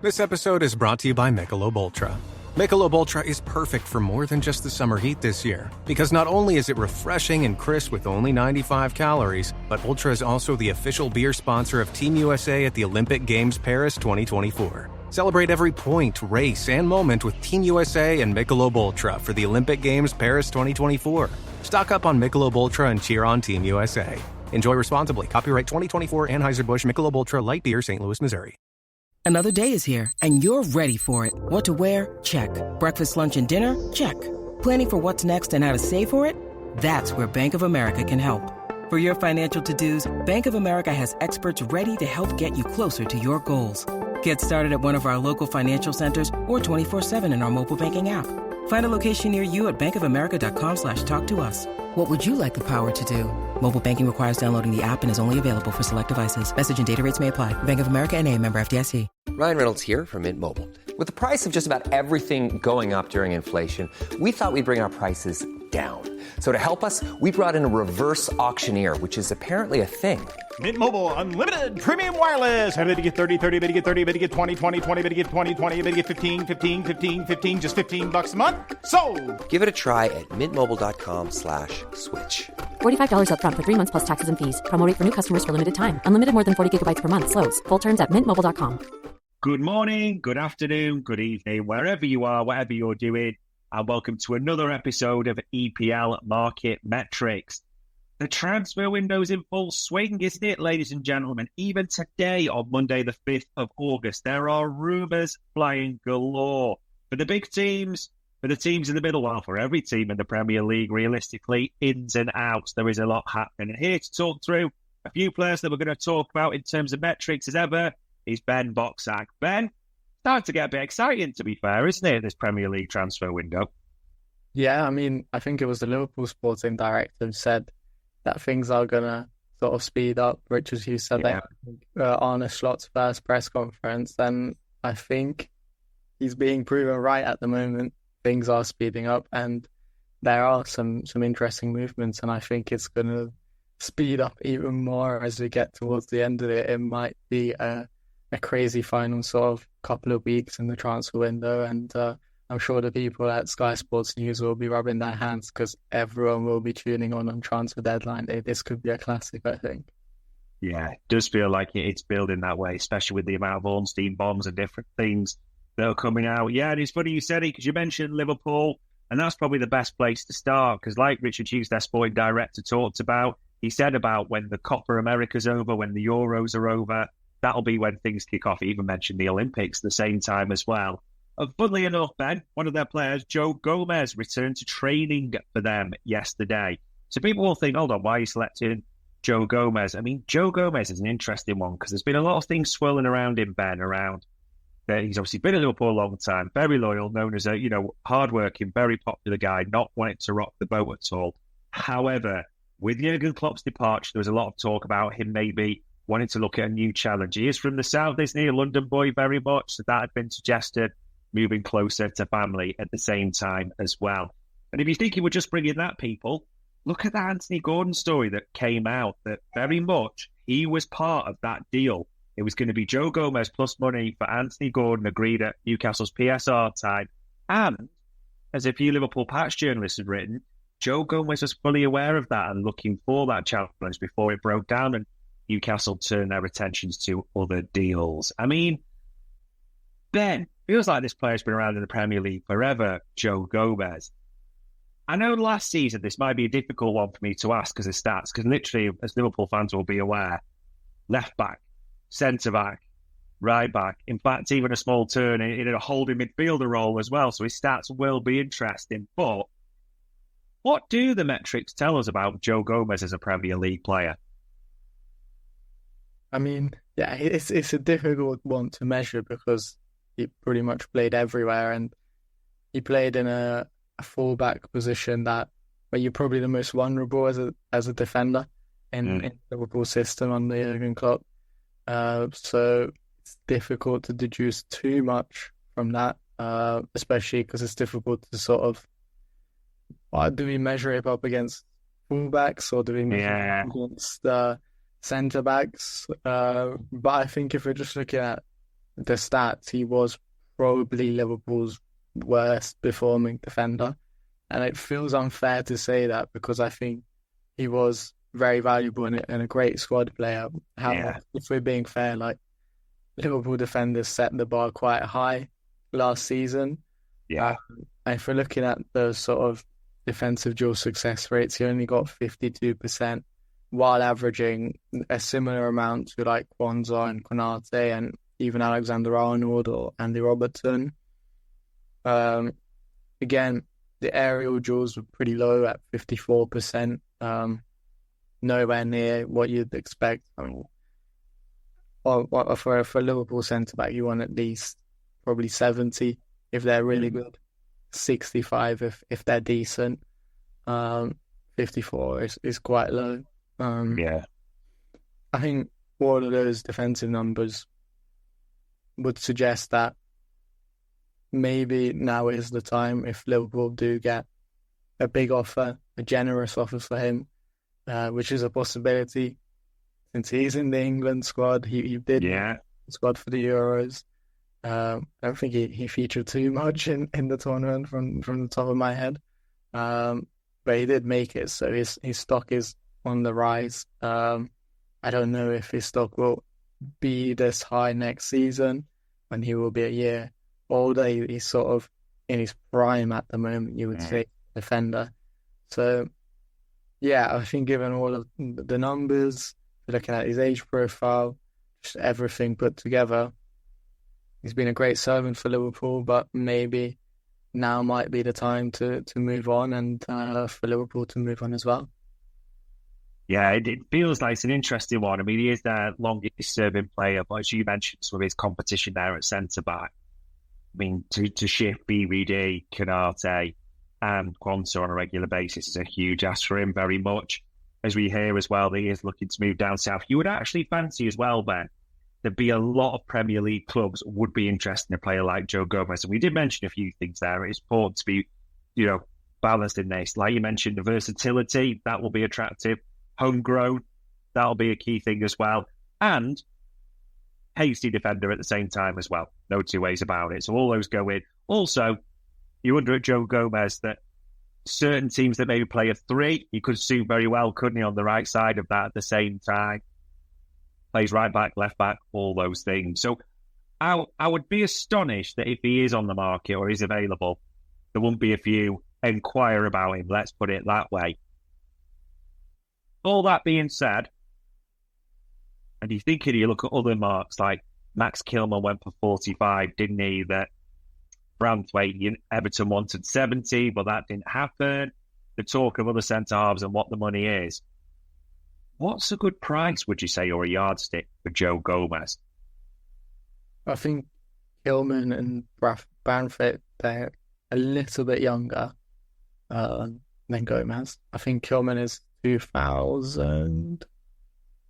This episode is brought to you by Michelob Ultra. Michelob Ultra is perfect for more than just the summer heat this year, because not only is it refreshing and crisp with only 95 calories, but Ultra is also the official beer sponsor of Team USA at the Olympic Games Paris 2024. Celebrate every point, race, and moment with Team USA and Michelob Ultra for the Olympic Games Paris 2024. Stock up on Michelob Ultra and cheer on Team USA. Enjoy responsibly. Copyright 2024 Anheuser-Busch Michelob Ultra Light Beer, St. Louis, Missouri. Another day is here, and you're ready for it. What to wear? Check. Breakfast, lunch, and dinner? Check. Planning for what's next and how to save for it? That's where Bank of America can help. For your financial to-dos, Bank of America has experts ready to help get you closer to your goals. Get started at one of our local financial centers or 24/7 in our mobile banking app. Find a location near you at bankofamerica.com/talktous. What would you like the power to do? Mobile banking requires downloading the app and is only available for select devices. Message and data rates may apply. Bank of America N.A., member FDIC. Ryan Reynolds here from Mint Mobile. With the price of just about everything going up during inflation, we thought we'd bring our prices down. So to help us, we brought in a reverse auctioneer, which is apparently a thing. Mint Mobile Unlimited Premium Wireless. How to get 30, 30, bit to get 30, bit to get 20, 20, 20, bit to get 20, 20, bit to get 15, 15, 15, 15, just $15 a month? Sold! Give it a try at mintmobile.com/switch. $45 up front for 3 months plus taxes and fees. Promo rate for new customers for limited time. Unlimited more than 40 gigabytes per month. Slows full terms at mintmobile.com. Good morning, good afternoon, good evening, wherever you are, whatever you're doing, and welcome to another episode of EPL Market Metrics. The transfer window's in full swing, isn't it, ladies and gentlemen? Even today, on Monday, the 5th of August, there are rumours flying galore. For the big teams, for the teams in the middle, well, for every team in the Premier League, realistically, ins and outs, there is a lot happening. And here to talk through a few players that we're going to talk about in terms of metrics as ever is Ben Bocsak. Ben, starting to get a bit exciting, to be fair, isn't it, this Premier League transfer window? Yeah, I mean, I think it was the Liverpool sporting director who said that things are going to sort of speed up. Richard Hughes said that Arne Slot's first press conference, and I think he's being proven right at the moment. Things are speeding up, and there are some interesting movements, and I think it's going to speed up even more as we get towards the end of it. It might be a crazy final sort of couple of weeks in the transfer window, and I'm sure the people at Sky Sports News will be rubbing their hands because everyone will be tuning on transfer deadline day. This could be a classic, I think. Yeah, it does feel like it's building that way, especially with the amount of Ornstein bombs and different things that are coming out. Yeah, and it's funny you said it because you mentioned Liverpool, and that's probably the best place to start because like Richard Hughes, their sporting director, talked about, he said about when the Copa America's over, when the Euros are over, that'll be when things kick off. He even mentioned the Olympics at the same time as well. Funnily enough, Ben, one of their players, Joe Gomez, returned to training for them yesterday. So people will think, hold on, why are you selecting Joe Gomez? I mean, Joe Gomez is an interesting one because there's been a lot of things swirling around him, Ben, around that he's obviously been at Liverpool a long time, very loyal, known as a, hardworking, very popular guy, not wanting to rock the boat at all. However, with Jurgen Klopp's departure, there was a lot of talk about him maybe wanting to look at a new challenge. He is from the south, isn't he? A London boy very much. So that had been suggested, moving closer to family at the same time as well. And if you think he would just bring in that, people, look at that Anthony Gordon story that came out, that very much he was part of that deal. It was going to be Joe Gomez plus money for Anthony Gordon agreed at Newcastle's PSR time. And, as a few Liverpool Patch journalists had written, Joe Gomez was fully aware of that and looking for that challenge before it broke down and Newcastle turned their attentions to other deals. I mean, Ben, feels like this player's been around in the Premier League forever, Joe Gomez. I know last season this might be a difficult one for me to ask because of stats, because literally, as Liverpool fans will be aware, left back, centre back, right back, in fact, even a small turn in a holding midfielder role as well, so his stats will be interesting. But what do the metrics tell us about Joe Gomez as a Premier League player? I mean, yeah, it's a difficult one to measure because he pretty much played everywhere, and he played in a fullback position where you're probably the most vulnerable as a defender in the Liverpool system under Jurgen Klopp. So it's difficult to deduce too much from that, especially because it's difficult to sort of, do we measure it up against fullbacks or do we measure it against centre backs? But I think if we're just looking at the stats, he was probably Liverpool's worst performing defender. And it feels unfair to say that because I think he was very valuable and a great squad player. If we're being fair, like Liverpool defenders set the bar quite high last season. And if we're looking at the sort of defensive dual success rates, he only got 52%, while averaging a similar amount to like Kwanzaa and Konate and even Alexander-Arnold or Andy Robertson. Again, the aerial duels were pretty low at 54%. Nowhere near what you'd expect. I mean, for a Liverpool centre-back, you want at least probably 70 if they're really good, 65 if they're decent. 54 is quite low. I think all of those defensive numbers would suggest that maybe now is the time if Liverpool do get a big offer, a generous offer for him, which is a possibility since he's in the England squad. He did the squad for the Euros. I don't think he featured too much in the tournament from the top of my head. But he did make it, so his stock is on the rise. I don't know if his stock will be this high next season when he will be a year older. He's sort of in his prime at the moment, you would say, defender. So, yeah, I think given all of the numbers, looking at his age profile, just everything put together, he's been a great servant for Liverpool, but maybe now might be the time to move on and for Liverpool to move on as well. Yeah, it feels like it's an interesting one. I mean, he is their longest-serving player, but as you mentioned, some of his competition there at centre-back. I mean, to shift BVD, Konate and Kwanzaa on a regular basis is a huge ask for him, very much. As we hear as well, that he is looking to move down south. You would actually fancy as well, Ben, there'd be a lot of Premier League clubs would be interested in a player like Joe Gomez. And we did mention a few things there. It's important to be, balanced in this. Like you mentioned, the versatility, that will be attractive. Homegrown, that'll be a key thing as well. And hasty defender at the same time as well. No two ways about it. So all those go in. Also, you wonder at Joe Gomez that certain teams that maybe play a 3, he could suit very well, couldn't he, on the right side of that at the same time. Plays right back, left back, all those things. So I would be astonished that if he is on the market or is available, there won't be a few inquire about him, let's put it that way. All that being said, and you look at other marks like Max Kilman went for 45, didn't he? That Branthwaite, Everton wanted 70, but that didn't happen. The talk of other centre-halves and what the money is. What's a good price, would you say, or a yardstick for Joe Gomez? I think Kilman and Branthwaite, they're a little bit younger than Gomez. I think Kilman is 2000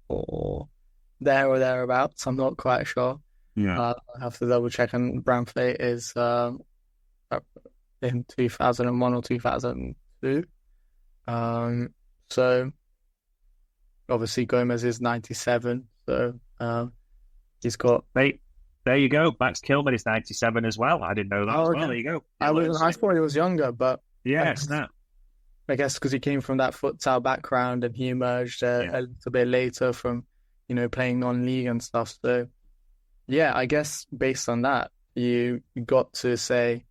or there or thereabouts. I'm not quite sure. I'll have to double check. And Branthwaite is in 2001 or 2002. So obviously Gomez is 97. So he's got. There you go. Max Kilman is 97 as well. I didn't know that as well. Okay. There you go. I thought he was younger, but yes, I guess because he came from that futsal background and he emerged a little bit later from, playing non-league and stuff. So, yeah, I guess based on that, you got to say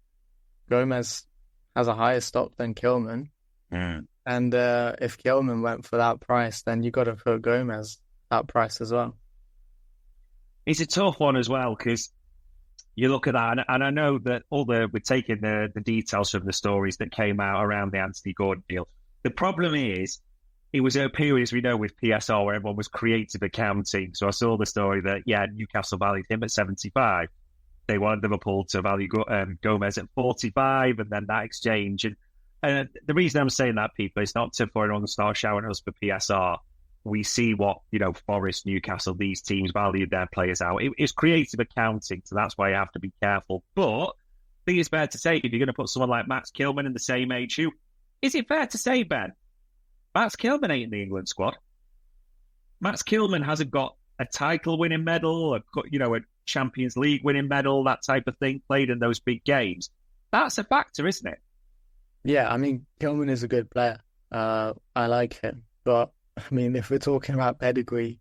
Gomez has a higher stock than Kilman. And if Kilman went for that price, then you got to put Gomez that price as well. It's a tough one as well because you look at that, and I know that we're taking the details from the stories that came out around the Anthony Gordon deal. The problem is, it was a period, as we know, with PSR where everyone was creative accounting. So I saw the story that, Newcastle valued him at 75. They wanted Liverpool to value Gomez at 45, and then that exchange. And the reason I'm saying that, people, is not to for everyone to start shouting at us for PSR. We see what, Forest, Newcastle, these teams valued their players out. It's creative accounting, so that's why you have to be careful. But I think it's fair to say, if you're going to put someone like Max Kilman in the same age, is it fair to say, Ben, Max Kilman ain't in the England squad? Max Kilman hasn't got a title-winning medal, a Champions League winning medal, that type of thing, played in those big games. That's a factor, isn't it? Yeah, I mean, Gilman is a good player. I like him. But, I mean, if we're talking about pedigree,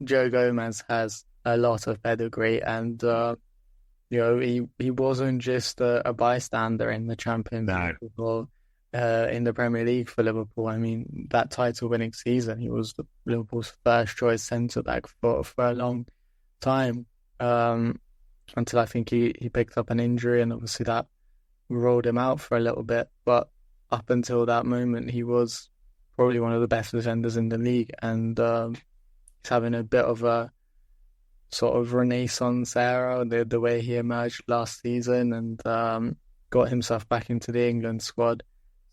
Joe Gomez has a lot of pedigree. And, he wasn't just a bystander in the Champions League or in the Premier League for Liverpool. I mean, that title-winning season, he was Liverpool's first-choice centre-back for a long time, until I think he picked up an injury, and obviously that rolled him out for a little bit. But up until that moment, he was probably one of the best defenders in the league, and he's having a bit of a sort of renaissance era, the way he emerged last season and got himself back into the England squad.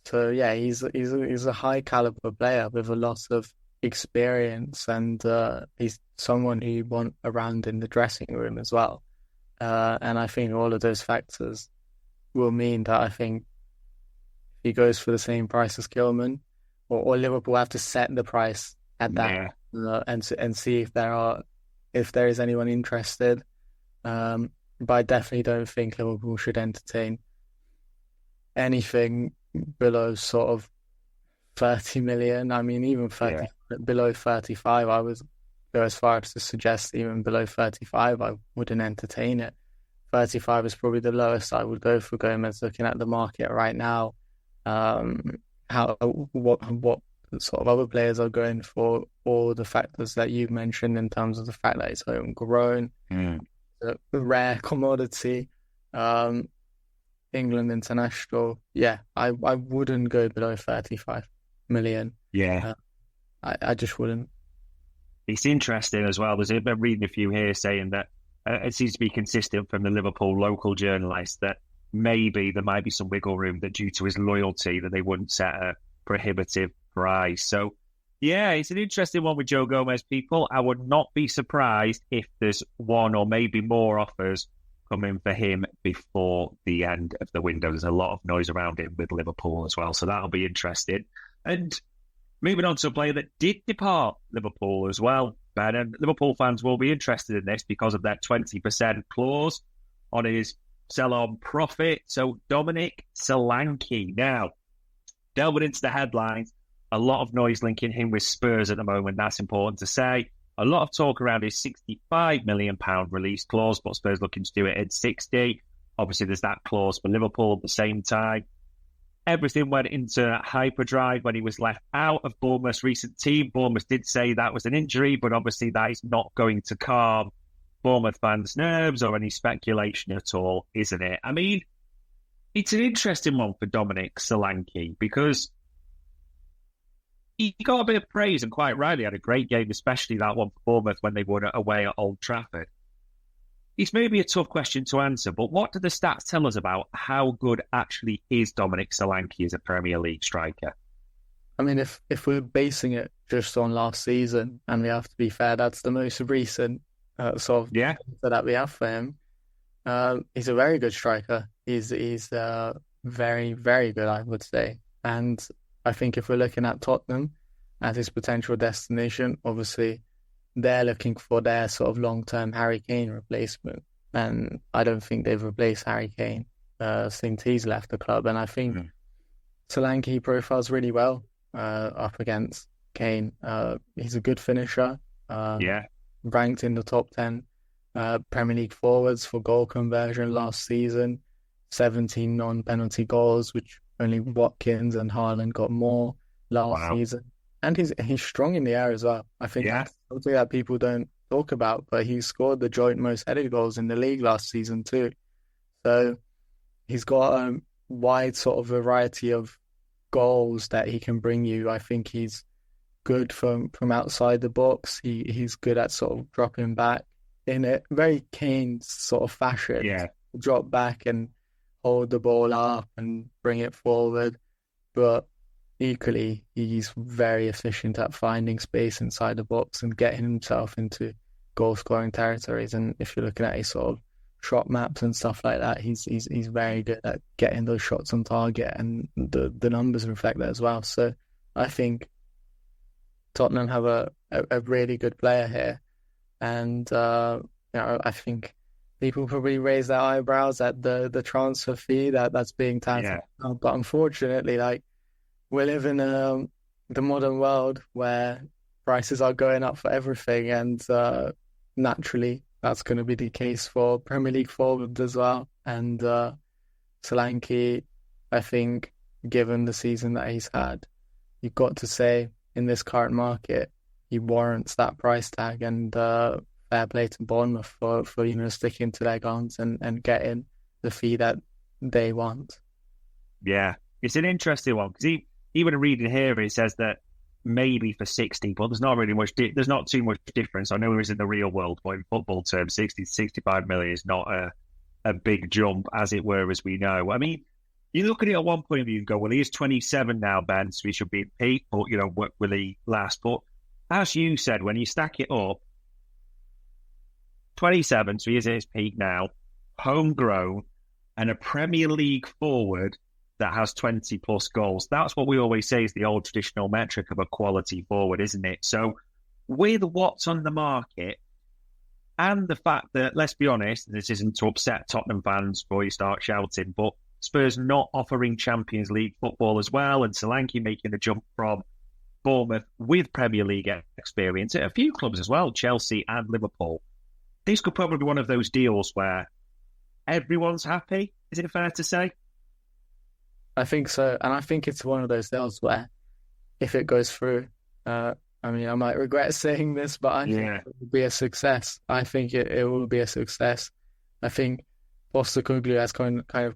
So yeah, he's a high caliber player with a lot of experience, and he's someone who you want around in the dressing room as well. And I think all of those factors will mean that I think if he goes for the same price as Gilman, or Liverpool have to set the price at that, and see if there is anyone interested. But I definitely don't think Liverpool should entertain anything below sort of 30 million. I mean, even below 35, I would go as far as to suggest even below 35, I wouldn't entertain it. 35 is probably the lowest I would go for Gomez, looking at the market right now. What sort of other players are going for, all the factors that you've mentioned in terms of the fact that it's homegrown, a rare commodity, England international. Yeah, I wouldn't go below 35 million. Yeah. I just wouldn't. It's interesting as well. I'm reading a few here saying that it seems to be consistent from the Liverpool local journalists that maybe there might be some wiggle room that due to his loyalty that they wouldn't set a prohibitive price. So, yeah, it's an interesting one with Joe Gomez, people. I would not be surprised if there's one or maybe more offers coming for him before the end of the window. There's a lot of noise around him with Liverpool as well, so that'll be interesting. And moving on to a player that did depart Liverpool as well, Ben, and Liverpool fans will be interested in this because of that 20% clause on his sell-on profit. So Dominic Solanke. Now, delving into the headlines, a lot of noise linking him with Spurs at the moment. That's important to say. A lot of talk around his £65 million release clause, but Spurs looking to do it at 60. Obviously, there's that clause for Liverpool at the same time. Everything went into hyperdrive when he was left out of Bournemouth's recent team. Bournemouth did say that was an injury, but obviously that is not going to calm Bournemouth fans' nerves or any speculation at all, isn't it? I mean, it's an interesting one for Dominic Solanke because he got a bit of praise, and quite rightly had a great game, especially that one for Bournemouth when they won it away at Old Trafford. It's maybe a tough question to answer, but what do the stats tell us about how good actually is Dominic Solanke as a Premier League striker? I mean, if we're basing it just on last season, and we have to be fair, that's the most recent sort of data that we have for him. He's a very good striker. He's very, very good, I would say. And I think if we're looking at Tottenham as his potential destination, obviously they're looking for their sort of long-term Harry Kane replacement. And I don't think they've replaced Harry Kane since he's left the club. And I think Solanke profiles really well up against Kane. He's a good finisher. Ranked in the top 10 Premier League forwards for goal conversion last season. 17 non-penalty goals, which only Watkins and Haaland got more last season. And he's strong in the air as well. I think that's something that people don't talk about, but he scored the joint most headed goals in the league last season too. So he's got a wide sort of variety of goals that he can bring you. I think he's good from outside the box. He's good at sort of dropping back in a very Kane sort of fashion. Yeah. Drop back and hold the ball up and bring it forward. But equally, he's very efficient at finding space inside the box and getting himself into goal-scoring territories. And if you're looking at his sort of shot maps and stuff like that, he's very good at getting those shots on target, and the numbers reflect that as well. So I think Tottenham have a really good player here. And I think people probably raise their eyebrows at the transfer fee that's being touted. But unfortunately, like, we live in the modern world where prices are going up for everything, and naturally that's going to be the case for Premier League forwards as well. And Solanke, I think, given the season that he's had, you've got to say in this current market, he warrants that price tag. And fair play to Bournemouth for sticking to their guns and getting the fee that they want. Yeah, it's an interesting one, because even reading here, it says that maybe for 60, but there's not really much. There's not too much difference. I know there is in the real world, but in football terms, 60 to 65 million is not a big jump, as it were, as we know. I mean, you look at it at one point of view and go, well, he is 27 now, Ben, so he should be at peak, but, what will he last? But as you said, when you stack it up, 27, so he is at his peak now, homegrown, and a Premier League forward that has 20 plus goals. That's what we always say is the old traditional metric of a quality forward, isn't it? So with what's on the market, and the fact that, let's be honest, this isn't to upset Tottenham fans before you start shouting, but Spurs not offering Champions League football as well, and Solanke making the jump from Bournemouth with Premier League experience at a few clubs as well, Chelsea and Liverpool. This could probably be one of those deals where everyone's happy. Is it fair to say? I think so. And I think it's one of those deals where if it goes through, I might regret saying this, but I think it will be a success. I think it will be a success. I think Postecoglou has kind of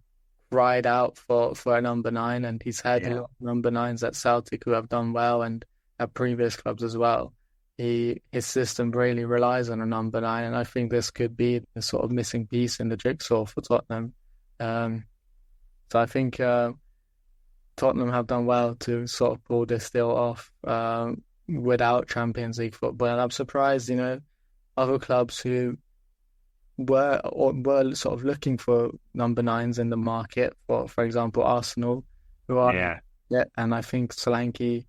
cried out for a number 9, and he's had a lot of number 9s at Celtic who have done well, and at previous clubs as well. His system really relies on a number 9, and I think this could be the sort of missing piece in the jigsaw for Tottenham. So I think Tottenham have done well to sort of pull this deal off without Champions League football. And I'm surprised, other clubs who were sort of looking for number 9s in the market, for example, Arsenal, who are and I think Solanke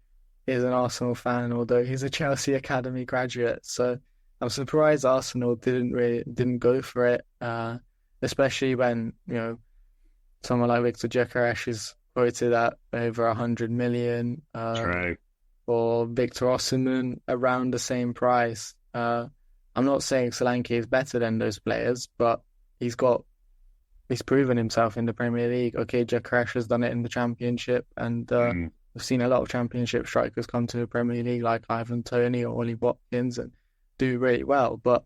is an Arsenal fan, although he's a Chelsea Academy graduate. So I'm surprised Arsenal didn't go for it, especially when someone like Victor Gyökeres is quoted at over 100 million. True. Or Victor Osimhen around the same price. I'm not saying Solanke is better than those players, but he's proven himself in the Premier League. Okay, Gyökeres has done it in the Championship, and we've seen a lot of Championship strikers come to the Premier League, like Ivan Toney or Ollie Watkins, and do really well. But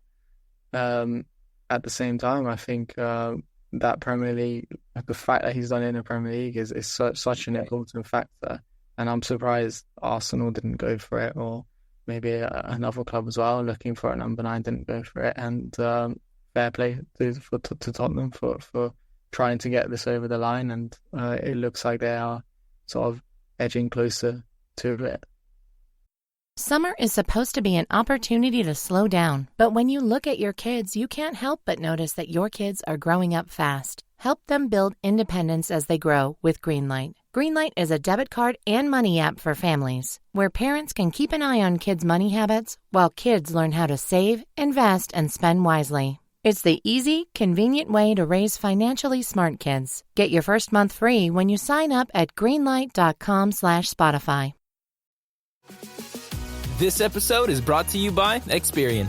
at the same time, I think that Premier League, the fact that he's done it in the Premier League is such an important factor. And I'm surprised Arsenal didn't go for it, or maybe another club as well looking for a number 9 didn't go for it. And fair play to Tottenham for trying to get this over the line. And it looks like they are sort of edging closer to it. Summer is supposed to be an opportunity to slow down. But when you look at your kids, you can't help but notice that your kids are growing up fast. Help them build independence as they grow with Greenlight. Greenlight is a debit card and money app for families, where parents can keep an eye on kids' money habits while kids learn how to save, invest, and spend wisely. It's the easy, convenient way to raise financially smart kids. Get your first month free when you sign up at greenlight.com/Spotify. This episode is brought to you by Experian.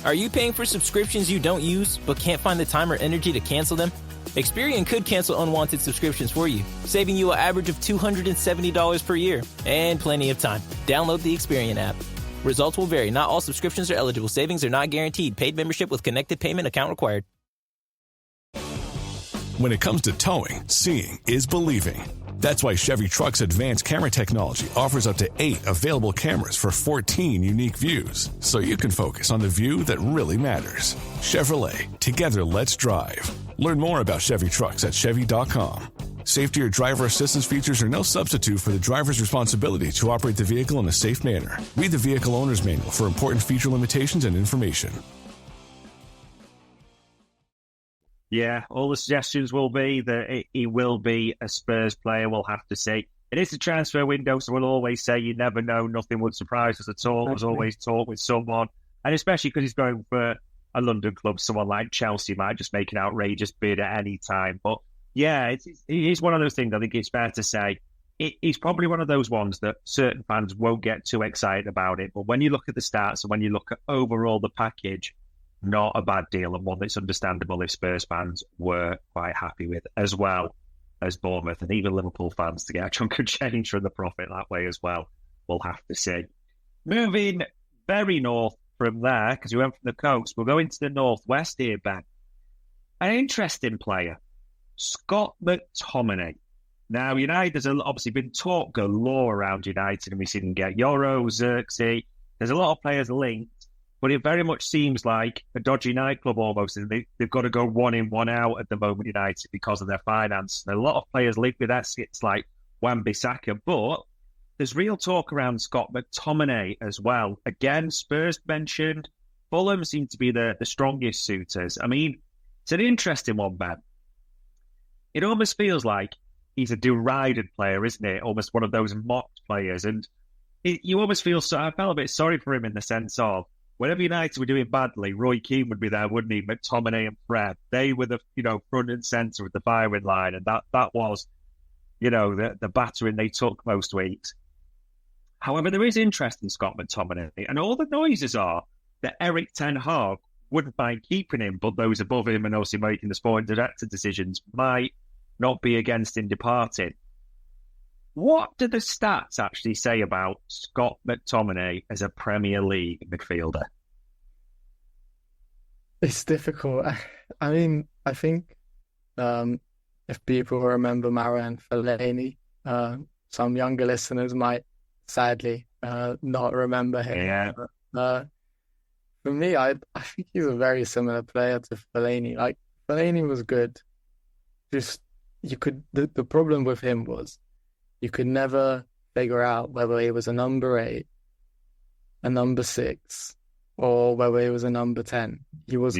Are you paying for subscriptions you don't use but can't find the time or energy to cancel them? Experian could cancel unwanted subscriptions for you, saving you an average of $270 per year and plenty of time. Download the Experian app. Results will vary. Not all subscriptions are eligible. Savings are not guaranteed. Paid membership with connected payment account required. When it comes to towing, seeing is believing. That's why Chevy Truck's advanced camera technology offers up to 8 available cameras for 14 unique views, so you can focus on the view that really matters. Chevrolet, together let's drive. Learn more about Chevy Trucks at Chevy.com. Safety or driver assistance features are no substitute for the driver's responsibility to operate the vehicle in a safe manner. Read the vehicle owner's manual for important feature limitations and information. Yeah, all the suggestions will be that he will be a Spurs player. We'll have to see. It is a transfer window, so we'll always say you never know. Nothing would surprise us at all. There's always talk with someone. And especially because he's going for a London club, someone like Chelsea might just make an outrageous bid at any time. But yeah, it's one of those things. I think it's fair to say he's probably one of those ones that certain fans won't get too excited about it. But when you look at the stats and when you look at overall the package, not a bad deal, and one that's understandable if Spurs fans were quite happy with, as well as Bournemouth and even Liverpool fans to get a chunk of change from the profit that way as well. We'll have to see. Moving very north from there, because we went from the coast, we'll go into the northwest here, Ben. An interesting player, Scott McTominay. Now, United, there's obviously been talk galore around United, and we've seen them get Euro, Xerxes. There's a lot of players linked, but it very much seems like a dodgy nightclub almost, and they've got to go one in, one out at the moment, United, because of their finance. And a lot of players linked with Essex, like Wan-Bissaka, but there's real talk around Scott McTominay as well. Again, Spurs mentioned. Fulham seem to be the strongest suitors. I mean, it's an interesting one, Ben. It almost feels like he's a derided player, isn't it? Almost one of those mocked players. And you almost feel I felt a bit sorry for him in the sense of whenever United were doing badly, Roy Keane would be there, wouldn't he? McTominay and Fred. They were the front and centre with the firing line. And that was, the battering they took most weeks. However, there is interest in Scott McTominay, and all the noises are that Eric Ten Hag wouldn't mind keeping him, but those above him and also making the sporting director decisions might not be against him departing. What do the stats actually say about Scott McTominay as a Premier League midfielder? It's difficult. I mean, I think if people remember Marouane Fellaini, some younger listeners might sadly not remember him. Yeah. For me, I think he's a very similar player to Fellaini. Like, Fellaini was good. Just the problem with him was you could never figure out whether he was a number 8, a number 6, or whether he was a number 10. He was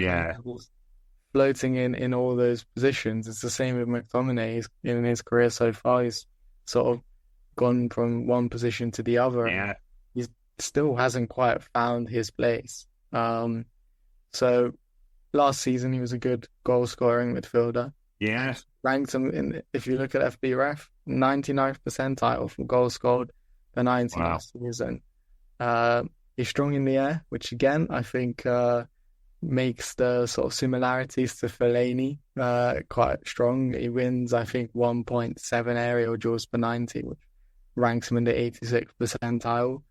floating in all those positions. It's the same with McTominay. In his career so far, he's sort of gone from one position to the other. Yeah. He still hasn't quite found his place. So last season he was a good goal-scoring midfielder. Yeah. Ranked him if you look at FBref, 99th percentile for goals scored per 90 last season. He's strong in the air, which again I think makes the sort of similarities to Fellaini quite strong. He wins, I think, 1.7 aerial duels per 90, which ranks him in the 86th percentile.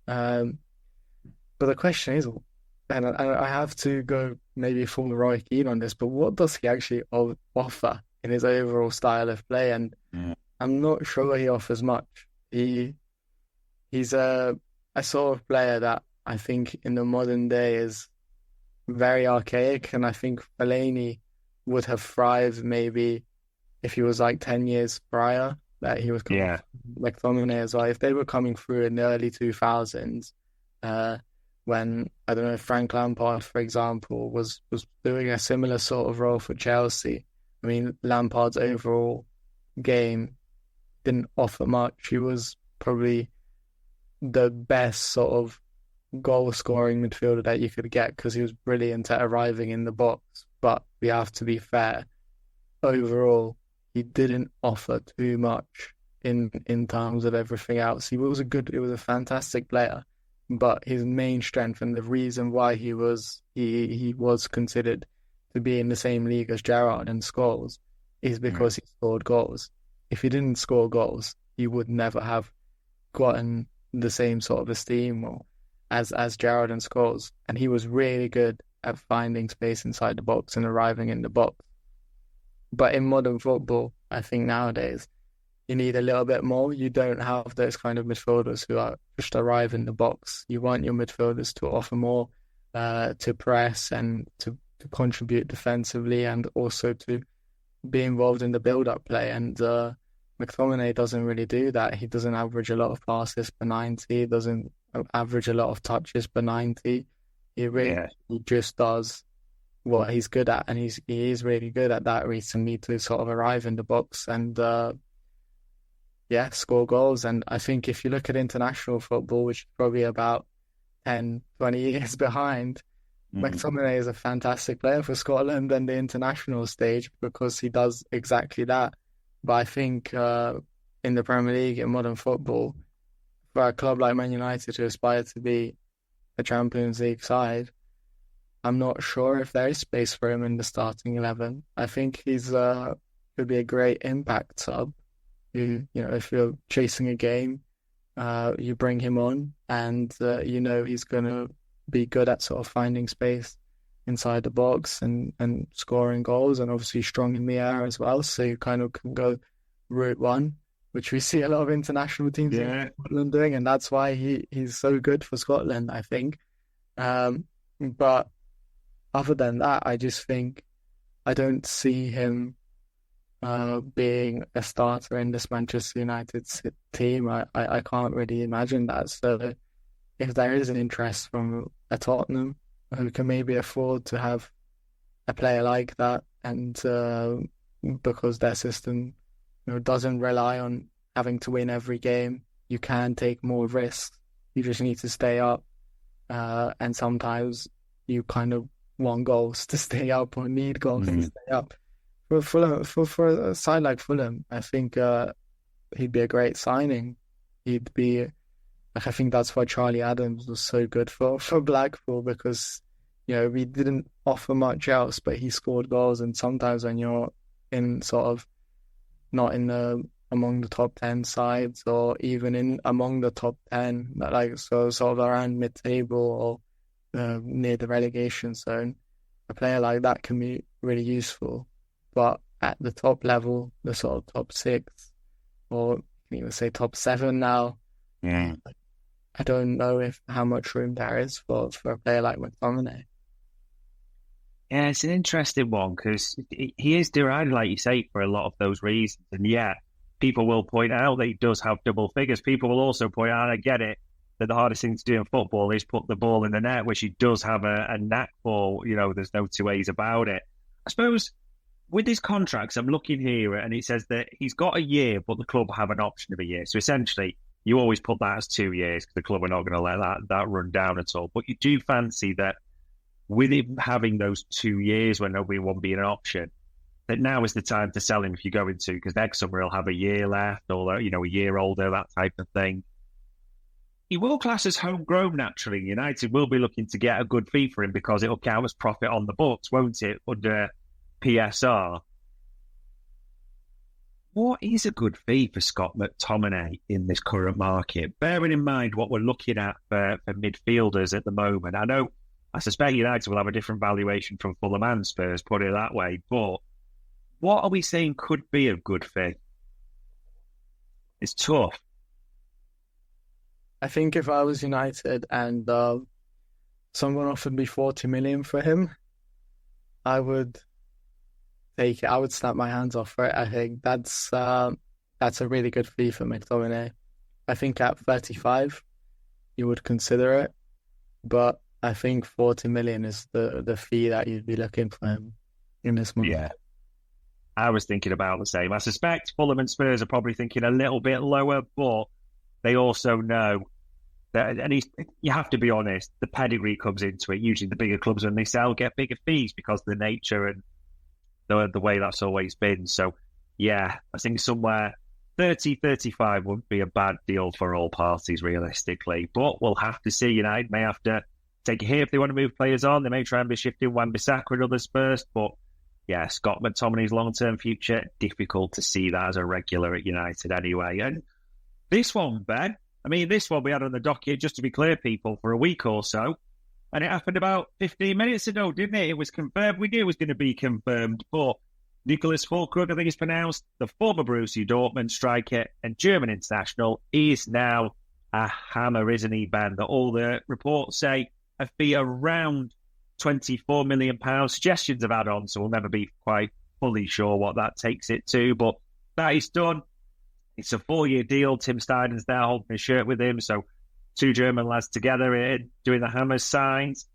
But the question is, and I have to go maybe full Roy Keane on this, but what does he actually offer in his overall style of play? And I'm not sure he offers much. He's a sort of player that I think in the modern day is very archaic, and I think Fellaini would have thrived maybe if he was like 10 years prior that he was coming McTominay as well. If they were coming through in the early 2000s, when, I don't know, Frank Lampard, for example, was doing a similar sort of role for Chelsea. I mean, Lampard's overall game didn't offer much. He was probably the best sort of goal-scoring midfielder that you could get because he was brilliant at arriving in the box. But we have to be fair. Overall, he didn't offer too much in terms of everything else. He was a fantastic player. But his main strength and the reason why he was considered to be in the same league as Gerrard and Scholes is because he scored goals. If he didn't score goals, he would never have gotten the same sort of esteem as Gerrard and Scholes. And he was really good at finding space inside the box and arriving in the box. But in modern football, I think nowadays, you need a little bit more. You don't have those kind of midfielders who are just arrive in the box. You want your midfielders to offer more, to press and to contribute defensively and also to be involved in the build-up play. And McTominay doesn't really do that. He doesn't average a lot of passes per 90. He doesn't average a lot of touches per 90. He just does what he's good at, and he is really good at that recently to sort of arrive in the box and score goals. And I think if you look at international football, which is probably about 10, 20 years behind. McTominay is a fantastic player for Scotland and the international stage because he does exactly that. But I think in the Premier League, in modern football, for a club like Man United to aspire to be a Champions League side, I'm not sure if there is space for him in the starting 11. I think he's could be a great impact sub. If you're chasing a game, you bring him on, and he's going to be good at sort of finding space inside the box and scoring goals, and obviously strong in the air as well. So you kind of can go route one, which we see a lot of international teams in Scotland doing, and that's why he's so good for Scotland, I think. But other than that, I just think I don't see him being a starter in this Manchester United team. I can't really imagine that. So if there is an interest from a Tottenham who can maybe afford to have a player like that, and because their system doesn't rely on having to win every game, you can take more risks. You just need to stay up, and sometimes you kind of want goals to stay up or need goals to stay up. For Fulham, for a side like Fulham, I think he'd be a great signing. He'd be, I think that's why Charlie Adams was so good for Blackpool, because we didn't offer much else, but he scored goals. And sometimes when you're in sort of not in among the top 10 sides, or even in among the top 10, so sort of around mid-table or near the relegation zone, a player like that can be really useful. But at the top level, the sort of top 6, or you can even say top 7 now, I don't know how much room there is for a player like McTominay. Yeah, it's an interesting one because he is derided, like you say, for a lot of those reasons. And yet, people will point out that he does have double figures. People will also point out, I get it, that the hardest thing to do in football is put the ball in the net, which he does have a knack for. There's no two ways about it. I suppose with his contracts, I'm looking here and it says that he's got a year, but the club have an option of a year. So essentially, you always put that as 2 years because the club are not going to let that run down at all. But you do fancy that with him having those 2 years when nobody won't be an option, that now is the time to sell him if you go into, because next summer he'll have a year left, or a year older, that type of thing. He will class as homegrown naturally. United will be looking to get a good fee for him because it'll count as profit on the books, won't it, under PSR. What is a good fee for Scott McTominay in this current market? Bearing in mind what we're looking at for midfielders at the moment. I suspect United will have a different valuation from Fulham and Spurs, put it that way. But what are we saying could be a good fee? It's tough. I think if I was United and someone offered me 40 million for him, I would take it. I would snap my hands off for it. I think that's a really good fee for McTominay. I think at 35, you would consider it, but I think 40 million is the fee that you'd be looking for him in this month. Yeah, I was thinking about the same. I suspect Fulham and Spurs are probably thinking a little bit lower, but they also know that, and you have to be honest, the pedigree comes into it. Usually the bigger clubs, when they sell, get bigger fees because of the nature and the way that's always been. So, yeah, I think somewhere 30, 35 wouldn't be a bad deal for all parties, realistically. But we'll have to see. United may have to take a hit if they want to move players on. They may try and be shifting Wan-Bissaka and others first. But, yeah, Scott McTominay's long-term future, difficult to see that as a regular at United anyway. And this one, Ben, this one we had on the docket, just to be clear, people, for a week or so. And it happened about 15 minutes ago, didn't it? It was confirmed. We knew it was going to be confirmed. But Nicholas Fullkrug, I think it's pronounced, the former Borussia Dortmund striker and German international, is now a hammer, isn't he, Ben? That all the reports say a fee around £24 million. Suggestions have added on, so we'll never be quite fully sure what that takes it to. But that is done. It's a 4-year deal. Tim Steiden's there holding his shirt with him. So 2 German lads together doing the hammer signs.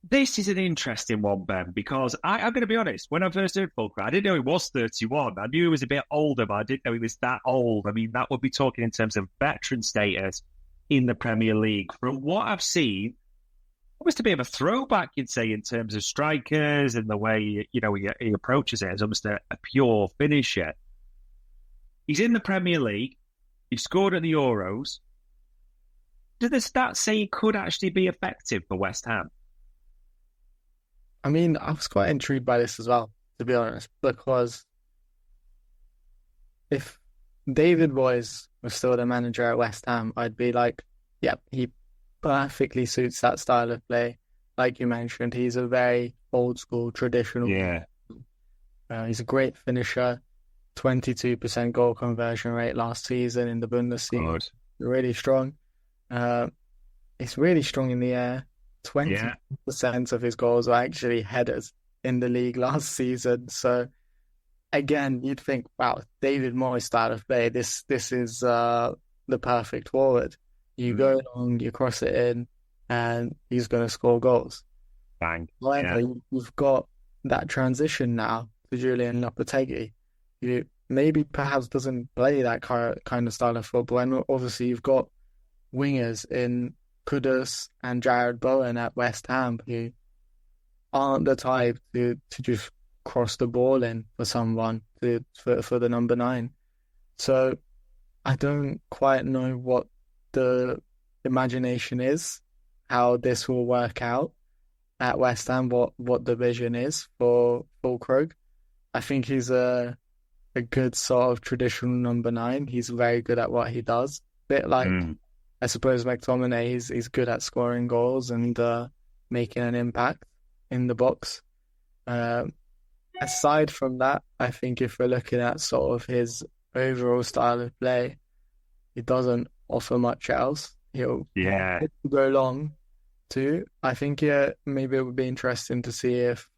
This is an interesting one, Ben, because I'm going to be honest. When I first heard Fullkrug, I didn't know he was 31. I knew he was a bit older, but I didn't know he was that old. That would be talking in terms of veteran status. in the Premier League. From what I've seen, almost a bit of a throwback, you'd say, in terms of strikers and the way, he approaches it as almost a pure finisher. He's in the Premier League. He scored at the Euros. Do the stats say he could actually be effective for West Ham? I mean, I was quite intrigued by this as well, to be honest, because if David Moyes was still the manager at West Ham, I'd be like, yep, he perfectly suits that style of play. Like you mentioned, he's a very old school, traditional. Yeah. He's a great finisher. 22% goal conversion rate last season in the Bundesliga. Good. Really strong. It's really strong in the air. 20% of his goals were actually headers in the league last season. So again, you'd think, wow, David Moyes style of play. This is the perfect forward. You go long, you cross it in, and he's going to score goals. Bang. However, you've got that transition now to Julian Lopetegui, who maybe perhaps doesn't play that kind of style of football. And obviously, you've got wingers in Kudus and Jared Bowen at West Ham who aren't the type to just cross the ball in for someone for the number 9. So I don't quite know what the imagination is, how this will work out at West Ham, what the vision is for Fullkrug. I think he's a good sort of traditional number 9. He's very good at what he does. Bit like, I suppose, McTominay, he's good at scoring goals and making an impact in the box. Aside from that, I think if we're looking at sort of his overall style of play, he doesn't offer much else. He'll go long too. I think maybe it would be interesting to see if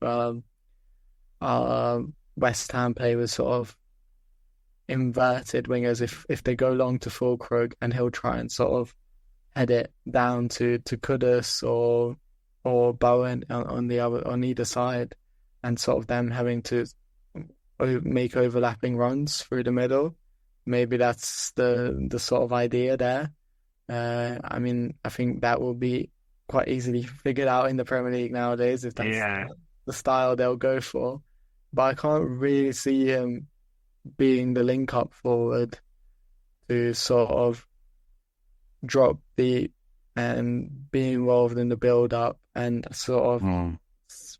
West Ham play with sort of inverted wingers, if they go long to Fullkrug and he'll try and sort of head it down to Kudus or Bowen on either side, and sort of them having to make overlapping runs through the middle. Maybe that's the sort of idea there. I mean, I think that will be quite easily figured out in the Premier League nowadays if that's the style they'll go for. But I can't really see him being the link-up forward to sort of drop deep and be involved in the build-up and sort of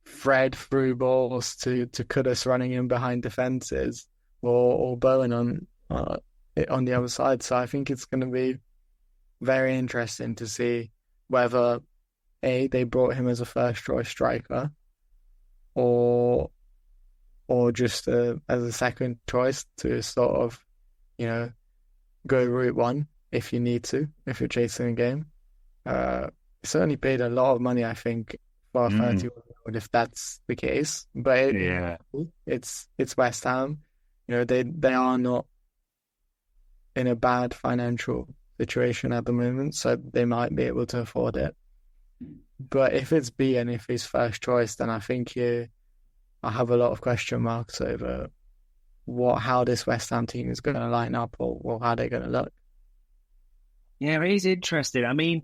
thread through balls to Kudus running in behind defences or Bowen on the other side. So I think it's going to be very interesting to see whether they brought him as a first choice striker or just as a second choice to sort of, go route one if you need to, if you're chasing a game. Certainly paid a lot of money, I think, for 31 if that's the case. But it's West Ham. They are not in a bad financial situation at the moment, so they might be able to afford it. But if it's B and if he's first choice, then I think I have a lot of question marks over how this West Ham team is going to line up or how they're going to look. Yeah, it is interesting. I mean,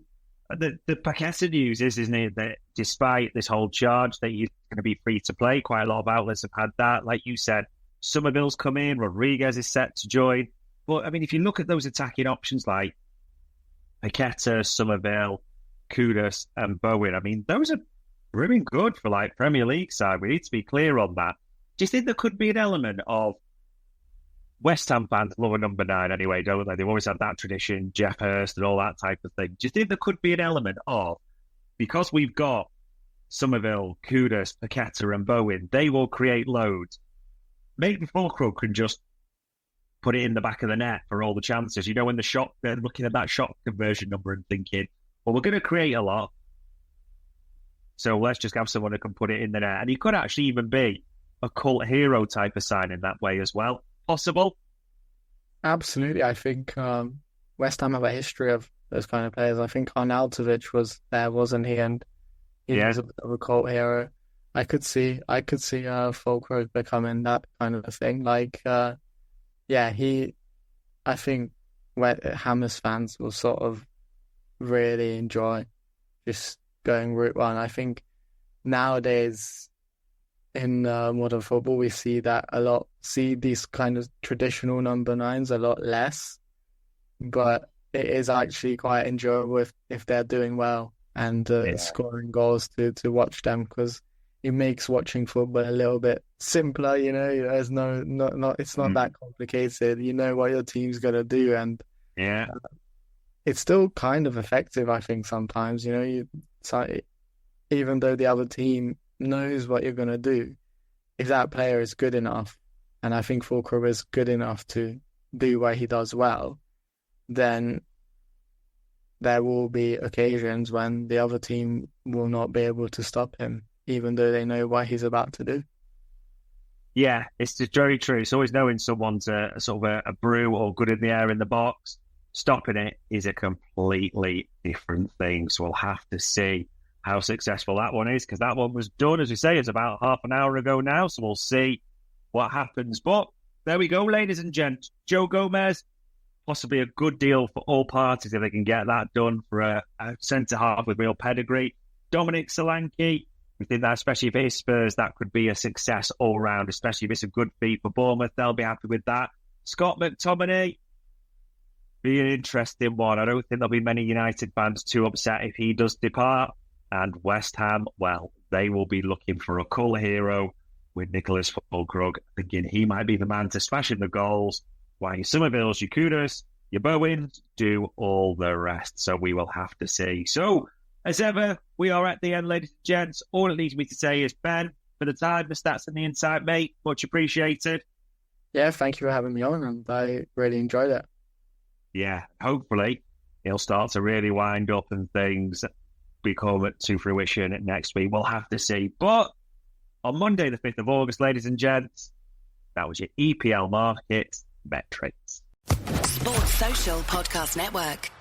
the Paqueta news is, isn't it, that despite this whole charge that he's going to be free to play, quite a lot of outlets have had that. Like you said, Somerville's come in, Rodriguez is set to join. But, I mean, if you look at those attacking options like Paqueta, Somerville, Kudus and Bowen, I mean, those are really good for, like, Premier League side. We need to be clear on that. Do you think there could be an element of West Ham fans love a number 9 anyway, don't they? They've always had that tradition, Jeff Hurst and all that type of thing. Do you think there could be an element of, because we've got Somerville, Kudus, Paqueta and Bowen, they will create loads. Maybe Fullkrug can just put it in the back of the net for all the chances. When they're looking at that shot conversion number and thinking, well, we're going to create a lot, so let's just have someone who can put it in the net. And he could actually even be a cult hero type of signing that way as well. Possible? Absolutely. I think West Ham have a history of those kind of players. I think Arnautovic was there, wasn't he? And he was a bit of a cult hero. I could see Fullkrug becoming that kind of a thing. Like, I think Hammers fans will sort of really enjoy just going Route 1. I think nowadays in modern football, we see these kind of traditional number 9s a lot less, but it is actually quite enjoyable if they're doing well and scoring goals to watch them, because it makes watching football a little bit simpler. There's it's not that complicated. You know what your team's gonna do, and it's still kind of effective. I think sometimes, even though the other team knows what you're gonna do, if that player is good enough, and I think Fullkrug is good enough to do what he does well, then there will be occasions when the other team will not be able to stop him, even though they know what he's about to do. Yeah, it's just very true. It's always knowing someone's a brew or good in the air in the box. Stopping it is a completely different thing. So we'll have to see how successful that one is, because that one was done, as we say, it's about half an hour ago now. So we'll see what happens. But there we go, ladies and gents. Joe Gomez, possibly a good deal for all parties if they can get that done for a centre-half with real pedigree. Dominic Solanke, we think that especially if it is Spurs, that could be a success all round, especially if it's a good feat for Bournemouth. They'll be happy with that. Scott McTominay, be an interesting one. I don't think there'll be many United fans too upset if he does depart. And West Ham, well, they will be looking for a cool hero with Nicholas Fullkrug, thinking he might be the man to smash in the goals, while your Somervilles, your Kudos, your Bowens do all the rest. So we will have to see. So, as ever, we are at the end, ladies and gents. All it leaves me to say is, Ben, for the time, the stats and the insight, mate, much appreciated. Yeah, thank you for having me on, and I really enjoyed it. Yeah, hopefully he'll start to really wind up and things become to fruition next week. We'll have to see. But on Monday, the 5th of August, ladies and gents, that was your EPL Market Metrics. Sports Social Podcast Network.